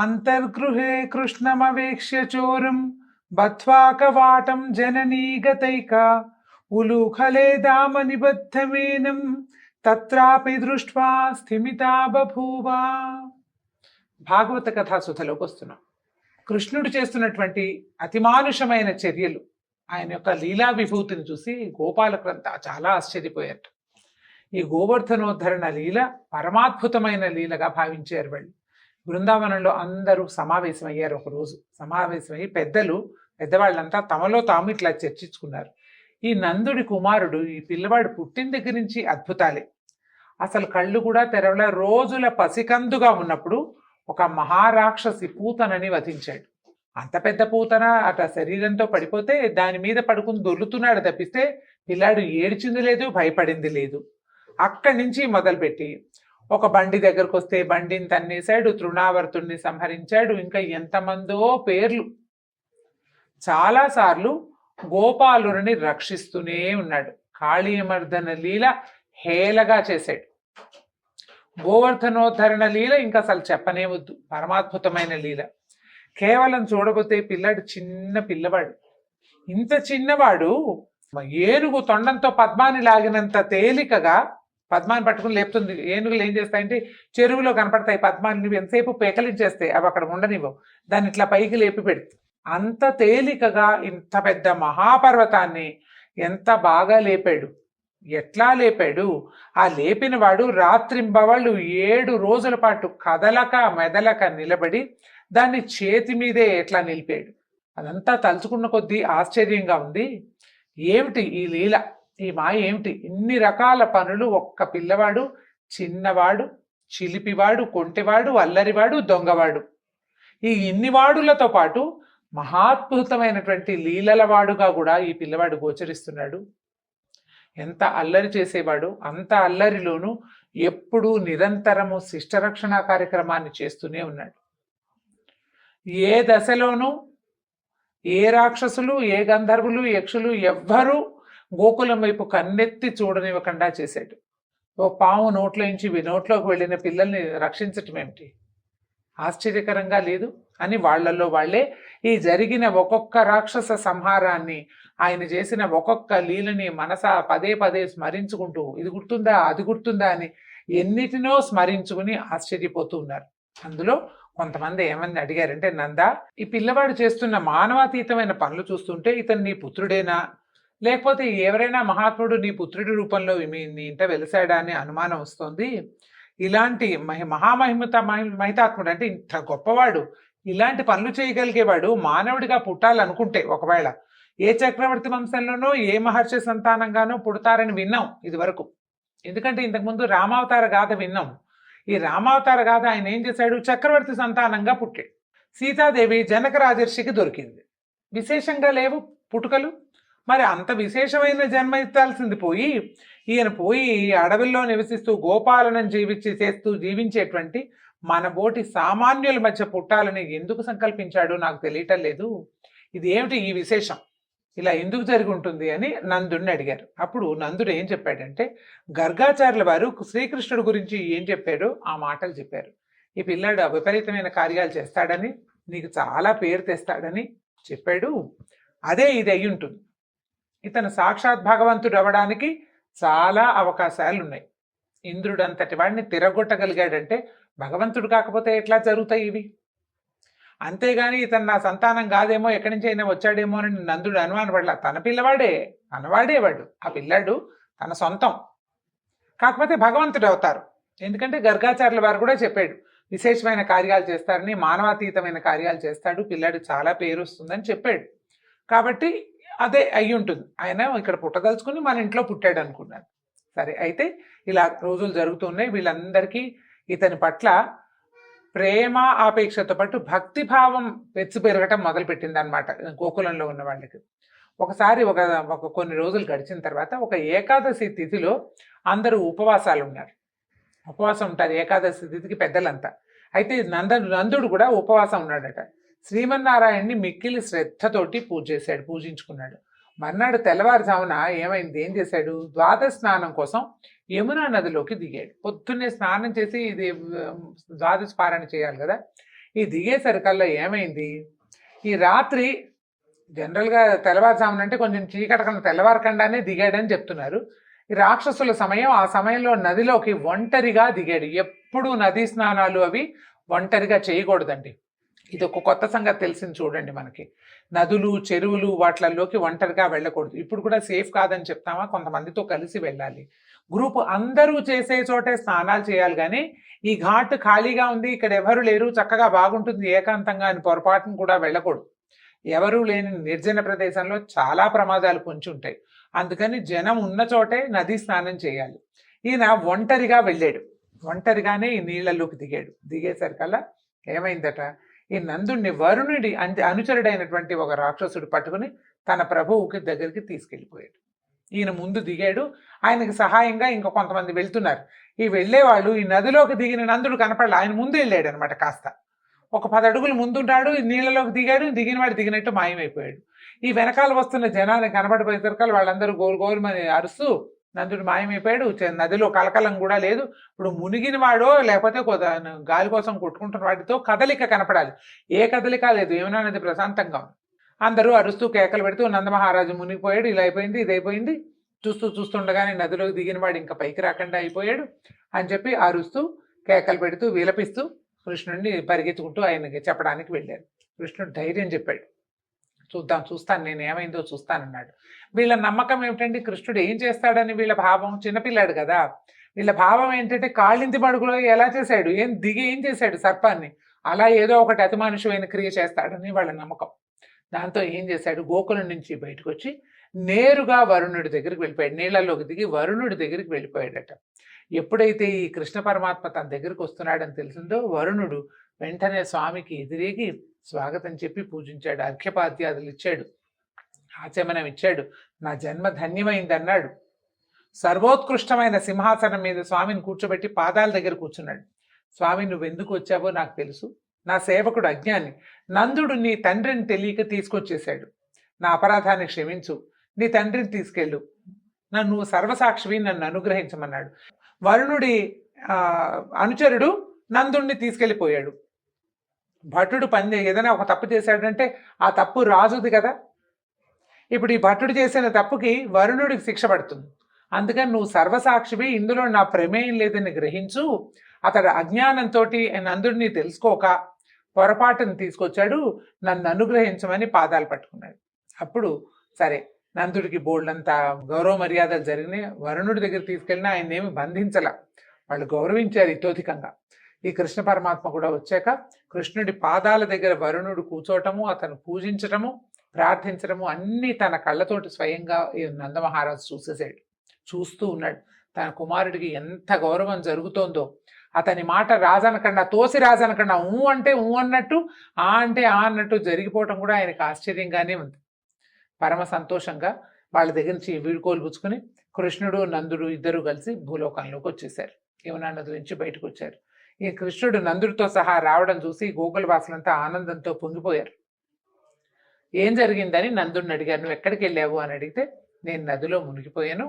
అంతర్గృహే కృష్ణమవేక్ష్య చోరం బధ్వాకవాటం జననీగతైకా ఉలూఖలే దామ నిబద్ధమేనం తత్రాపి దృష్ట్వా స్థిమితా బభూవ. భాగవత కథాసుధలోకి వస్తున్నాం. కృష్ణుడు చేస్తున్నటువంటి అతిమానుషమైన చర్యలు, ఆయన యొక్క లీలా విభూతిని చూసి గోపాలకులంతా చాలా ఆశ్చర్యపోయారు. ఈ గోవర్ధనోద్ధరణ లీల పరమాద్భుతమైన లీలగా భావించారు వాళ్ళు. బృందావనంలో అందరూ సమావేశమయ్యారు. ఒకరోజు సమావేశమయ్యి పెద్దవాళ్ళంతా తమలో తాము ఇట్లా చర్చించుకున్నారు. ఈ నందుడి కుమారుడు, ఈ పిల్లవాడు పుట్టిన దగ్గర నుంచి అద్భుతాలే. అసలు కళ్ళు కూడా తెరవల. రోజుల పసికందుగా ఉన్నప్పుడు ఒక మహారాక్షసి పూతనని వధించాడు. అంత పెద్ద పూతన అట శరీరంతో పడిపోతే దాని మీద పడుకుని దొర్లుతున్నాడు తప్పిస్తే పిల్లాడు ఏడ్చింది లేదు, భయపడింది లేదు. అక్కడి నుంచి మొదలుపెట్టి ఒక బండి దగ్గరకు వస్తే బండిని తన్నేశాడు, తృణావర్తుణ్ణి సంహరించాడు, ఇంకా ఎంతమందో పేర్లు. చాలాసార్లు గోపాలుని రక్షిస్తూనే ఉన్నాడు. కాళీయమర్దన లీల హేళగా చేశాడు. గోవర్ధనోద్ధరణ లీల ఇంకా అసలు చెప్పనే వద్దు, పరమాద్భుతమైన లీల. కేవలం చూడబోతే పిల్లాడు చిన్న పిల్లవాడు. ఇంత చిన్నవాడు ఏనుగు తొండంతో పద్మాన్ని లాగినంత తేలికగా పద్మాన్ని పట్టుకుని లేపుతుంది. ఏనుగులు ఏం చేస్తాయంటే చెరువులో కనపడతాయి పద్మాన్ని, ఎంతసేపు పేకలించేస్తాయి, అవి అక్కడ ఉండనివ్వవు, దాన్ని ఇట్లా పైకి లేపి పెడుతుంది. అంత తేలికగా ఇంత పెద్ద మహాపర్వతాన్ని ఎంత బాగా లేపాడు. ఎట్లా లేపాడు? ఆ లేపిన వాడు రాత్రింబవళ్ళు 7 రోజుల పాటు కదలక మెదలక నిలబడి దాన్ని చేతి మీదే ఎట్లా నిలిపాడు. అదంతా తలుచుకున్న కొద్దీ ఆశ్చర్యంగా ఉంది. ఏమిటి ఈ లీల, ఈ మాయ ఏమిటి? ఇన్ని రకాల పనులు ఒక్క పిల్లవాడు, చిన్నవాడు, చిలిపివాడు, కొంటివాడు, అల్లరివాడు, దొంగవాడు, ఈ ఇన్ని వాడులతో పాటు మహాద్భుతమైనటువంటి లీలలవాడుగా కూడా ఈ పిల్లవాడు గోచరిస్తున్నాడు. ఎంత అల్లరి చేసేవాడు, అంత అల్లరిలోనూ ఎప్పుడూ నిరంతరము శిష్టరక్షణ కార్యక్రమాన్ని చేస్తూనే ఉన్నాడు. ఏ దశలోనూ ఏ రాక్షసులు, ఏ గంధర్వులు, యక్షులు ఎవ్వరూ గోకులం వైపు కన్నెత్తి చూడనివ్వకుండా చేశాడు. ఓ పాము నోట్లోకి వెళ్ళిన పిల్లల్ని రక్షించటం ఏమిటి ఆశ్చర్యకరంగా లేదు అని వాళ్ళల్లో వాళ్ళే ఈ జరిగిన ఒక్కొక్క రాక్షస సంహారాన్ని, ఆయన చేసిన ఒక్కొక్క లీలని మనసా పదే పదే స్మరించుకుంటూ ఇది గుర్తుందా అది గుర్తుందా అని ఎన్నిటినో స్మరించుకుని ఆశ్చర్యపోతూ ఉన్నారు. అందులో కొంతమంది ఏమని అడిగారంటే, నందా, ఈ పిల్లవాడు చేస్తున్న మానవాతీతమైన పనులు చూస్తుంటే ఇతను నీ పుత్రుడేనా, లేకపోతే ఎవరైనా మహాత్ముడు నీ పుత్రుడి రూపంలో నీ ఇంట వెలిసాడా అని అనుమానం వస్తుంది. ఇలాంటి మహితాత్ముడు అంటే ఇంత గొప్పవాడు, ఇలాంటి పనులు చేయగలిగేవాడు మానవుడిగా పుట్టాలనుకుంటే ఒకవేళ ఏ చక్రవర్తి వంశంలోనో ఏ మహర్షి సంతానంగానో పుడతారని విన్నాం ఇది వరకు. ఎందుకంటే ఇంతకుముందు రామావతార గాథ విన్నాం. ఈ రామావతార గాథ ఆయన ఏం చేశాడు, చక్రవర్తి సంతానంగా పుట్టాడు. సీతాదేవి జనక రాజర్షికి దొరికింది. విశేషంగా లేవు పుట్టుకలు. మరి అంత విశేషమైన జన్మ ఎత్తాల్సింది పోయి ఈయన అడవుల్లో నివసిస్తూ గోపాలనం జీవించేటువంటి మన బోటి సామాన్యుల మధ్య పుట్టాలని ఎందుకు సంకల్పించాడో నాకు తెలియటం లేదు. ఇది ఏమిటి ఈ విశేషం, ఇలా ఎందుకు జరిగి ఉంటుంది అని నందుడిని అడిగారు. అప్పుడు నందుడు ఏం చెప్పాడంటే, గర్గాచార్యుల వారు శ్రీకృష్ణుడి గురించి ఏం చెప్పాడో ఆ మాటలు చెప్పారు. ఈ పిల్లాడు విపరీతమైన కార్యాలు చేస్తాడని, నీకు చాలా పేరు తెస్తాడని చెప్పాడు. అదే ఇది అయి ఉంటుంది. ఇతను సాక్షాత్ భగవంతుడు అవ్వడానికి చాలా అవకాశాలు ఉన్నాయి. ఇంద్రుడు అంతటి వాడిని తిరగొట్టగలిగాడంటే భగవంతుడు కాకపోతే ఎట్లా జరుగుతాయి ఇవి? అంతేగాని ఇతను నా సంతానం కాదేమో, ఎక్కడి నుంచి అయినా వచ్చాడేమో అని నందుడు అనుమానపడలా. తన పిల్లవాడే, తనవాడేవాడు. ఆ పిల్లాడు తన సొంతం, కాకపోతే భగవంతుడు అవుతారు. ఎందుకంటే గర్గాచార్యుల వారు కూడా చెప్పాడు, విశేషమైన కార్యాలు చేస్తారని, మానవాతీతమైన కార్యాలు చేస్తాడు, పిల్లాడు చాలా పేరు వస్తుందని చెప్పాడు. కాబట్టి అదే అయి ఉంటుంది. ఆయన ఇక్కడ పుట్టదలుచుకుని మన ఇంట్లో పుట్టాడు అనుకున్నాను. సరే, అయితే ఇలా రోజులు జరుగుతున్నాయి. వీళ్ళందరికీ ఇతని పట్ల ప్రేమ ఆపేక్షతో పాటు భక్తిభావం పెచ్చు పెరగటం మొదలుపెట్టింది అనమాట గోకులంలో ఉన్న వాళ్ళకి. ఒకసారి ఒక కొన్ని రోజులు గడిచిన తర్వాత ఒక ఏకాదశి తిథిలో అందరూ ఉపవాసాలు ఉన్నారు. ఉపవాసం ఉంటారు ఏకాదశి తిథికి పెద్దలంతా. అయితే నందుడు కూడా ఉపవాసం ఉన్నాడట. శ్రీమన్నారాయణ్ణి మిక్కిలి శ్రద్ధతోటి పూజించుకున్నాడు. మర్నాడు తెల్లవారుజామున ఏమైంది, ఏం చేశాడు, ద్వాదశ స్నానం కోసం యమునా నదిలోకి దిగాడు. పొద్దున్నే స్నానం చేసి ఇది ద్వాదశ పారాయణ చేయాలి కదా, ఈ దిగేసరికల్లా ఏమైంది, ఈ రాత్రి జనరల్గా తెల్లవారుజామున అంటే కొంచెం చీకటకన్నా తెల్లవారకుండానే దిగాడని చెప్తున్నారు. ఈ రాక్షసుల సమయం, ఆ సమయంలో నదిలోకి ఒంటరిగా దిగాడు. ఎప్పుడు నదీ స్నానాలు అవి ఒంటరిగా చేయకూడదండి. ఇది ఒక కొత్త సంగతి తెలిసింది చూడండి మనకి. నదులు చెరువులు వాటిల్లోకి ఒంటరిగా వెళ్ళకూడదు. ఇప్పుడు కూడా సేఫ్ కాదని చెప్తామా, కొంతమందితో కలిసి వెళ్ళాలి. గ్రూప్ అందరూ చేసే చోటే స్నానాలు చేయాలి. కానీ ఈ ఘాట్ ఖాళీగా ఉంది, ఇక్కడ ఎవరు లేరు, చక్కగా బాగుంటుంది ఏకాంతంగా అని పొరపాటును కూడా వెళ్ళకూడదు. ఎవరూ లేని నిర్జన ప్రదేశంలో చాలా ప్రమాదాలు పొంచి ఉంటాయి. అందుకని జనం ఉన్న చోటే నదీ స్నానం చేయాలి. ఈయన ఒంటరిగా వెళ్ళాడు, ఒంటరిగానే ఈ నీళ్లలోకి దిగాడు. దిగేసరికల్లా ఏమైందట, ఈ నందుడిని వరుణుడి అనుచరుడైనటువంటి ఒక రాక్షసుడు పట్టుకుని తన ప్రభువుకి దగ్గరికి తీసుకెళ్ళిపోయాడు. ఈయన ముందు దిగాడు, ఆయనకి సహాయంగా ఇంకా కొంతమంది వెళ్తున్నారు. ఈ వెళ్ళేవాళ్ళు ఈ నదిలోకి దిగిన నందుడు కనపడలే, ఆయన ముందు వెళ్ళాడు అనమాట. కాస్త ఒక 10 అడుగులు ముందున్నాడు, నీళ్ళలోకి దిగాడు, దిగిన వాడు దిగినట్టు మాయమైపోయాడు. ఈ వెనకాల వస్తున్న జనాన్ని కనబడిపోయేసరికి వాళ్ళందరూ గోలుమని అరుస్తూ నందుడు మాయమైపోయాడు. నదిలో కలకలం కూడా లేదు. ఇప్పుడు మునిగిన వాడో లేకపోతే గాలి కోసం కొట్టుకుంటున్న వాటితో కదలిక కనపడాలి, ఏ కదలిక లేదు. ఏమైనా నది ప్రశాంతంగా ఉంది. అందరూ అరుస్తూ కేకలు పెడుతూ నందమహారాజు మునిగిపోయాడు, ఇలా అయిపోయింది, ఇదైపోయింది, చూస్తుండగానే నదిలోకి దిగిన వాడు ఇంకా పైకి రాకుండా అయిపోయాడు అని చెప్పి అరుస్తూ కేకలు పెడుతూ విలపిస్తూ కృష్ణుడిని పరిగెత్తుకుంటూ ఆయనకి చెప్పడానికి వెళ్ళారు. కృష్ణుడు ధైర్యం చెప్పాడు, చూస్తాను, నేను ఏమైందో చూస్తానన్నాడు. వీళ్ళ నమ్మకం ఏమిటండి, కృష్ణుడు ఏం చేస్తాడని వీళ్ళ భావం. చిన్నపిల్లాడు కదా, వీళ్ళ భావం ఏంటంటే కాళ్ళింతి మడుగులో ఎలా చేశాడు, ఏం చేశాడు సర్పాన్ని, అలా ఏదో ఒకటి అతి మనుషువైన క్రియ చేస్తాడని వాళ్ళ నమ్మకం. దాంతో ఏం చేశాడు, గోకులం నుంచి బయటకు వచ్చి నేరుగా వరుణుడి దగ్గరికి వెళ్ళిపోయాడు. నీళ్లలోకి దిగి వరుణుడి దగ్గరికి వెళ్ళిపోయాడట. ఎప్పుడైతే ఈ కృష్ణ పరమాత్మ తన దగ్గరికి వస్తున్నాడని తెలిసిందో వరుణుడు వెంటనే స్వామికి ఎదిరేగి స్వాగతం చెప్పి పూజించాడు, అర్ఘ్యపాద్యాదులు ఇచ్చాడు, ఆచమనం ఇచ్చాడు, నా జన్మ ధన్యమైంది అన్నాడు. సర్వోత్కృష్టమైన సింహాసనం మీద స్వామిని కూర్చోబెట్టి పాదాల దగ్గర కూర్చున్నాడు. స్వామి, నువ్వెందుకు వచ్చావో నాకు తెలుసు, నా సేవకుడు అజ్ఞాని, నందుడు నీ తండ్రిని తెలియక తీసుకొచ్చేశాడు, నా అపరాధాన్ని క్షమించు, నీ తండ్రిని తీసుకెళ్ళు, నన్ను సర్వసాక్షివి, నన్ను అనుగ్రహించమన్నాడు. వరుణుడి అనుచరుడు నందుడిని తీసుకెళ్ళిపోయాడు. భటుడు ఏదైనా ఒక తప్పు చేశాడంటే ఆ తప్పు రాజుది కదా. ఇప్పుడు ఈ భటుడు చేసిన తప్పుకి వరుణుడికి శిక్ష పడుతుంది. అందుకని నువ్వు సర్వసాక్షివి, ఇందులో నా ప్రమేయం లేదని గ్రహించు. అతడు అజ్ఞానంతో నందుడిని తెలుసుకోక పొరపాటును తీసుకొచ్చాడు, నన్ను అనుగ్రహించమని పాదాలు పట్టుకున్నాడు. అప్పుడు సరే, నందుడికి బోల్డంత గౌరవ మర్యాదలు జరిగినాయి. వరుణుడి దగ్గర తీసుకెళ్ళినా ఆయన ఏమి బంధించలా, వాళ్ళు గౌరవించారు ఇతోధికంగా. ఈ కృష్ణ పరమాత్మ కూడా వచ్చాక కృష్ణుడి పాదాల దగ్గర వరుణుడు కూర్చోవటము, అతను పూజించటము, ప్రార్థించడము అన్నీ తన కళ్ళతోటి స్వయంగా ఈ నందమహారాజు చూసేసాడు. చూస్తూ ఉన్నాడు తన కుమారుడికి ఎంత గౌరవం జరుగుతోందో. అతని మాట రాజనకుండా, తోసి రాజనకుండా, ఊ అంటే ఊ అన్నట్టు, ఆ అంటే ఆ అన్నట్టు జరిగిపోవటం కూడా ఆయనకు ఆశ్చర్యంగానే ఉంది. పరమ సంతోషంగా వాళ్ళ దగ్గర నుంచి వీడుకోలు పుచ్చుకొని కృష్ణుడు నందుడు ఇద్దరు కలిసి భూలోకంలోకి వచ్చేసారు. యమునా నది నుంచి బయటకు వచ్చారు. ఈ కృష్ణుడు నందుడితో సహా రావడం చూసి గోకులవాసులంతా ఆనందంతో పొంగిపోయారు. ఏం జరిగిందని నందుడిని అడిగారు, నువ్వు ఎక్కడికి వెళ్ళావు అని అడిగితే, నేను నదిలో మునిగిపోయాను,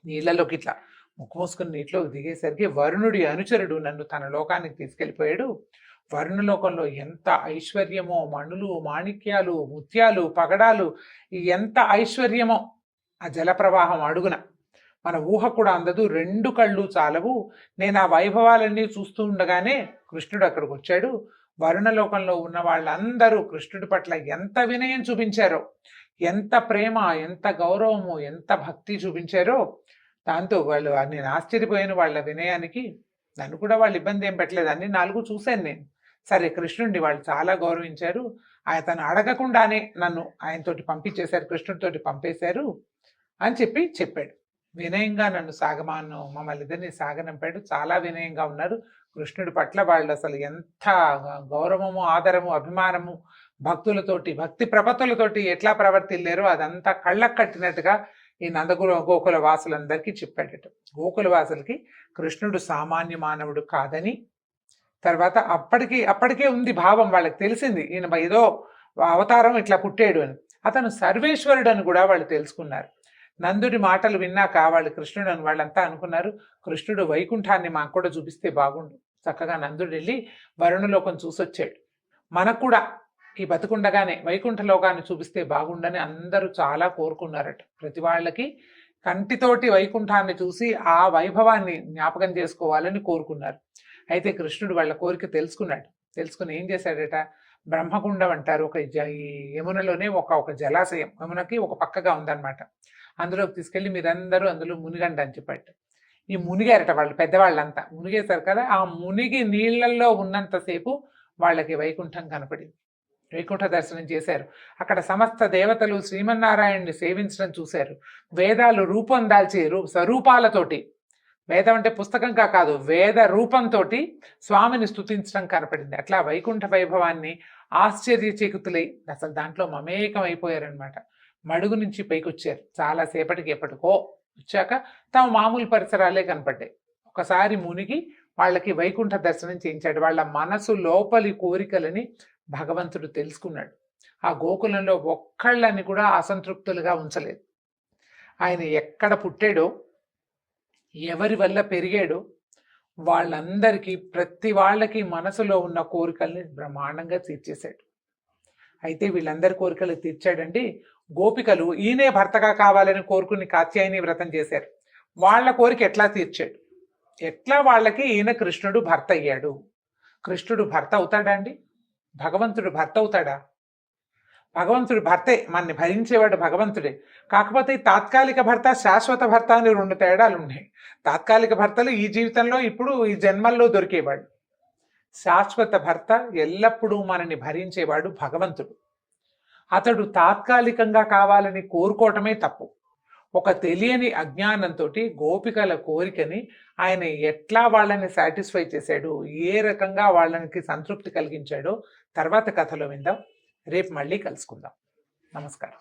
నీళ్ళలోకి ఇట్లా ముక్కు మూసుకుని నీటిలోకి దిగేసరికి వరుణుడి అనుచరుడు నన్ను తన లోకానికి తీసుకెళ్ళిపోయాడు. వర్ణలోకంలో ఎంత ఐశ్వర్యమో, మణులు, మాణిక్యాలు, ముత్యాలు, పగడాలు, ఎంత ఐశ్వర్యమో ఆ జలప్రవాహం అడుగున మన ఊహ కూడా అందదు. 2 కళ్ళు చాలవు. నేను ఆ వైభవాలన్నీ చూస్తూ ఉండగానే కృష్ణుడు అక్కడికి వచ్చాడు. వరుణలోకంలో ఉన్న వాళ్ళందరూ కృష్ణుడి పట్ల ఎంత వినయం చూపించారో, ఎంత ప్రేమ, ఎంత గౌరవము, ఎంత భక్తి చూపించారో. దాంతో వాళ్ళు, నేను ఆశ్చర్యపోయాను వాళ్ళ వినయానికి. నన్ను కూడా వాళ్ళు ఇబ్బంది ఏం పెట్టలేదు, అన్ని 4 చూశాను నేను. సరే, కృష్ణుడిని వాళ్ళు చాలా గౌరవించారు. తను అడగకుండానే నన్ను ఆయనతోటి పంపించేశారు, కృష్ణుడితోటి పంపేశారు అని చెప్పాడు. వినయంగా నన్ను మమ్మల్ని ఇద్దరిని సాగనంపాడు. చాలా వినయంగా ఉన్నారు. కృష్ణుడి పట్ల వాళ్ళు అసలు ఎంత గౌరవము, ఆదరము, అభిమానము, భక్తులతోటి, భక్తి ప్రపత్తులతోటి ఎట్లా ప్రవర్తిల్లారో అదంతా కళ్ళకు కట్టినట్టుగా ఈ గోకుల వాసులందరికీ చెప్పాడట. గోకుల వాసులకి కృష్ణుడు సామాన్య మానవుడు కాదని, తర్వాత అప్పటికే ఉంది భావం, వాళ్ళకి తెలిసింది ఈయన ఏదో అవతారం ఇట్లా పుట్టాడు అని. అతను సర్వేశ్వరుడు అని కూడా వాళ్ళు తెలుసుకున్నారు. నందుడి మాటలు విన్నాక వాళ్ళు కృష్ణుడు అని వాళ్ళంతా అనుకున్నారు, కృష్ణుడు వైకుంఠాన్ని మాకు కూడా చూపిస్తే బాగుండు, చక్కగా నందుడు వెళ్ళి వరుణలోకం చూసొచ్చాడు. మనకు కూడా ఈ బతుకుండగానే వైకుంఠ లోకాన్ని చూపిస్తే బాగుండని అందరూ చాలా కోరుకున్నారట. ప్రతి వాళ్ళకి కంటితోటి వైకుంఠాన్ని చూసి ఆ వైభవాన్ని జ్ఞాపకం చేసుకోవాలని కోరుకున్నారు. అయితే కృష్ణుడు వాళ్ళ కోరిక తెలుసుకున్నాడు. తెలుసుకుని ఏం చేశాడట, బ్రహ్మకుండం అంటారు, ఈ యమునలోనే ఒక జలాశయం యమునకి ఒక పక్కగా ఉందన్నమాట. అందులోకి తీసుకెళ్ళి మీరందరూ అందులో మునిగండి అని చెప్పాడు. ఈ మునిగారట వాళ్ళు, పెద్దవాళ్ళంతా మునిగేశారు కదా. ఆ మునిగి నీళ్లలో ఉన్నంతసేపు వాళ్ళకి వైకుంఠం కనపడింది. వైకుంఠ దర్శనం చేశారు. అక్కడ సమస్త దేవతలు శ్రీమన్నారాయణ్ణి సేవించడం చూశారు. వేదాలు రూపం దాల్చి స్వరూపాలతోటి, వేదం అంటే పుస్తకంగా కాదు, వేద రూపంతో స్వామిని స్తుతించడం కనపడింది. అట్లా వైకుంఠ వైభవాన్ని ఆశ్చర్యచకితులై అసలు దాంట్లో మమేకం అయిపోయారనమాట. మడుగు నుంచి పైకి వచ్చారు. చాలాసేపటికి ఎప్పటికో వచ్చాక తమ మామూలు పరిసరాలే కనపడ్డాయి. ఒకసారి మునిగి వాళ్ళకి వైకుంఠ దర్శనం చేయించాడు. వాళ్ళ మనసు లోపలి కోరికలని భగవంతుడు తెలుసుకున్నాడు. ఆ గోకులంలో ఒక్కళ్ళని కూడా అసంతృప్తులుగా ఉంచలేదు. ఆయన ఎక్కడ పుట్టాడో, ఎవరి వల్ల పెరిగాడో వాళ్ళందరికీ, ప్రతి వాళ్ళకి మనసులో ఉన్న కోరికల్ని బ్రహ్మాండంగా తీర్చేశాడు. అయితే వీళ్ళందరి కోరికలు తీర్చాడండి. గోపికలు ఈయనే భర్తగా కావాలని కోరుకుని కాత్యాయని వ్రతం చేశారు. వాళ్ళ కోరిక ఎట్లా తీర్చాడు, ఎట్లా వాళ్ళకి ఈయన కృష్ణుడు భర్త అయ్యాడు. కృష్ణుడు భర్త అవుతాడా అండి? భగవంతుడు భర్త అవుతాడా? భగవంతుడు భర్తే, మనని భరించేవాడు భగవంతుడే. కాకపోతే తాత్కాలిక భర్త, శాశ్వత భర్త అని 2 తేడాలు ఉన్నాయి. తాత్కాలిక భర్తలు ఈ జీవితంలో ఇప్పుడు ఈ జన్మల్లో దొరికేవాడు. శాశ్వత భర్త ఎల్లప్పుడూ మనని భరించేవాడు భగవంతుడు. అతడు తాత్కాలికంగా కావాలని కోరుకోవటమే తప్పు. ఒక తెలియని అజ్ఞానంతో గోపికల కోరికని ఆయన ఎట్లా వాళ్ళని సాటిస్ఫై చేశాడు, ఏ రకంగా వాళ్ళకి సంతృప్తి కలిగించాడో తర్వాత కథలో విందాం. రేపు మళ్ళీ కలుసుకుందాం. నమస్కారం.